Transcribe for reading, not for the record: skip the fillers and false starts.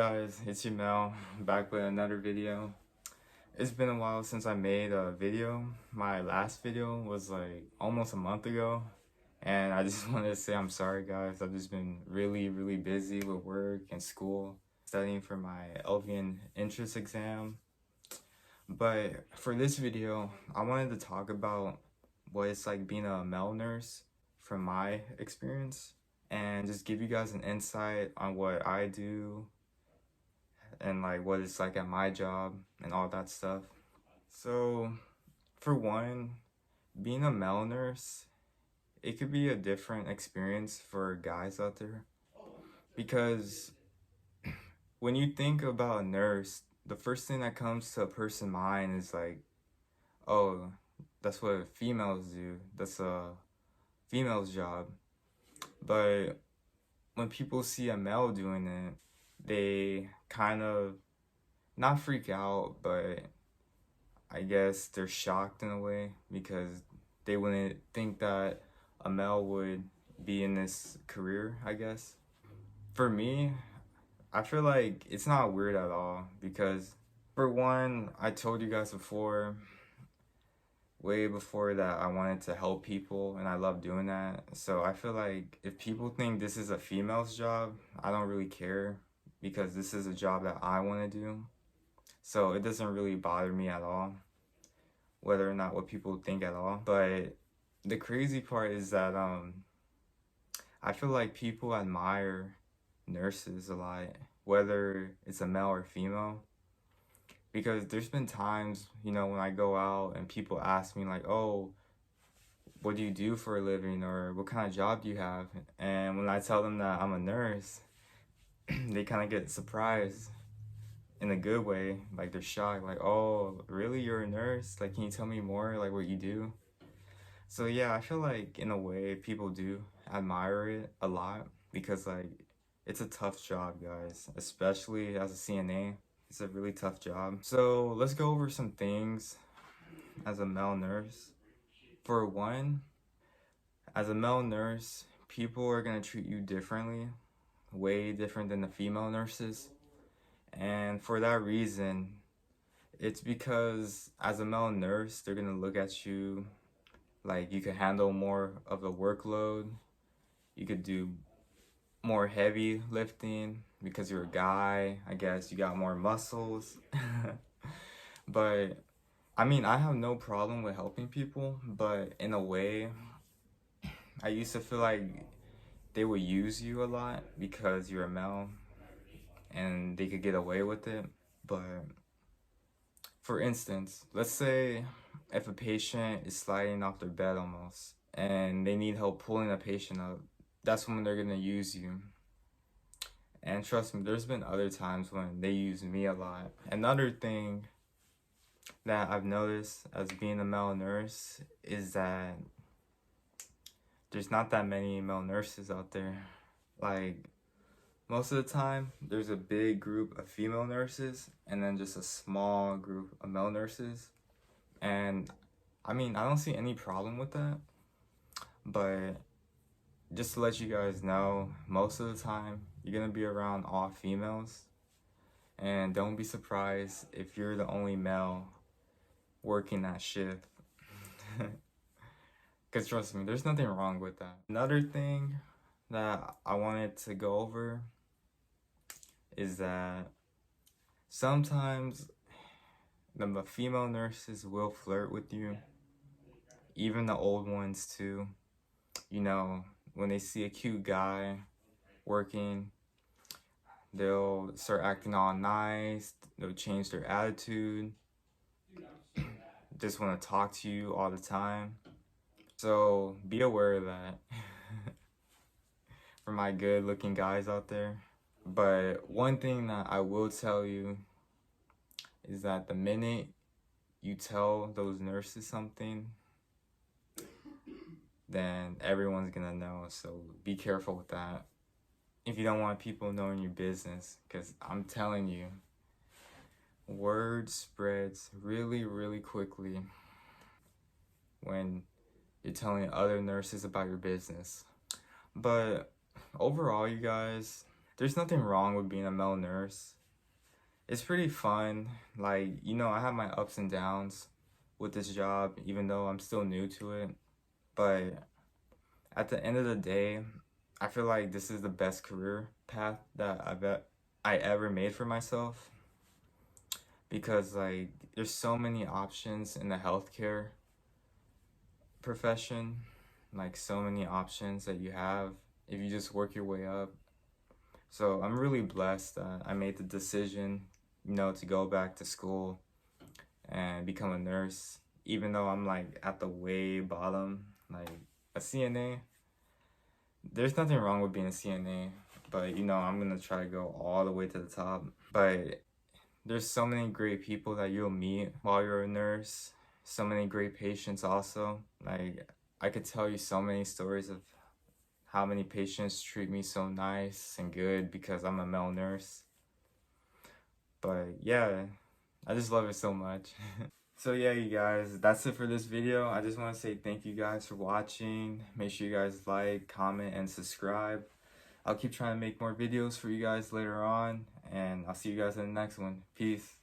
guys, it's your Mel, back with another video. It's been a while since I made a video. My last video was like almost a month ago, and I just wanted to say I'm sorry guys. I've just been really busy with work and school, studying for my LVN entrance exam. But for this video, I wanted to talk about what it's like being a male nurse from my experience, and just give you guys an insight on what I do and like what it's like at my job and all that stuff. So for one, being a male nurse, it could be a different experience for guys out there, because when you think about a nurse, the first thing that comes to a person's mind is like, oh, that's what females do, that's a female's job. But when people see a male doing it, they kind of not freak out, but I guess they're shocked in a way, because they wouldn't think that a male would be in this career, I guess. For me, I feel like it's not weird at all, because for one, I told you guys before, way before, that I wanted to help people and I love doing that. So I feel like if people think this is a female's job, I don't really care, because this is a job that I want to do. So it doesn't really bother me at all, whether or not what people think at all. But the crazy part is that I feel like people admire nurses a lot, whether it's a male or female. Because there's been times, you know, when I go out and people ask me like, oh, what do you do for a living, or what kind of job do you have? And when I tell them that I'm a nurse, they kind of get surprised in a good way. Like, they're shocked, like, oh, really, you're a nurse? Like, can you tell me more, like, what you do? So yeah, I feel like in a way people do admire it a lot, because like it's a tough job, guys, especially as a CNA. It's a really tough job. So let's go over some things as a male nurse. For one, as a male nurse, people are gonna treat you differently, way different than the female nurses. And for that reason, it's because as a male nurse, they're gonna look at you like you could handle more of the workload. You could do more heavy lifting because you're a guy. I guess you got more muscles. But I mean, I have no problem with helping people, but in a way, I used to feel like they would use you a lot because you're a male and they could get away with it. But for instance, let's say if a patient is sliding off their bed almost and they need help pulling a patient up, that's when they're gonna use you. And trust me, there's been other times when they use me a lot. Another thing that I've noticed as being a male nurse is that there's not that many male nurses out there. Like, most of the time, there's a big group of female nurses and then just a small group of male nurses. And I mean, I don't see any problem with that. But just to let you guys know, most of the time, you're gonna be around all females. And don't be surprised if you're the only male working that shift. Because trust me, there's nothing wrong with that. Another thing that I wanted to go over is that sometimes the female nurses will flirt with you, even the old ones too. You know, when they see a cute guy working, they'll start acting all nice, they'll change their attitude, just want to talk to you all the time. So be aware of that for my good looking guys out there. But one thing that I will tell you is that the minute you tell those nurses something, then everyone's gonna know. So be careful with that if you don't want people knowing your business, because I'm telling you, word spreads really quickly when you're telling other nurses about your business. But overall, you guys, there's nothing wrong with being a male nurse. it's pretty fun. Like, you know, I have my ups and downs with this job, even though I'm still new to it. But at the end of the day, I feel like this is the best career path that I ever made for myself, because like there's so many options in the healthcare profession, like so many options that you have if you just work your way up. So I'm really blessed that I made the decision, you know, to go back to school and become a nurse, even though I'm like at the way bottom, like a CNA. There's nothing wrong with being a CNA, but you know, I'm gonna try to go all the way to the top. But there's so many great people that you'll meet while you're a nurse, so many great patients also. Like, I could tell you so many stories of how many patients treat me so nice and good because I'm a male nurse. But yeah, I just love it so much. So yeah, you guys, that's it for this video. I just want to say thank you guys for watching. Make sure you guys like, comment, and subscribe. I'll keep trying to make more videos for you guys later on, and I'll see you guys in the next one. Peace.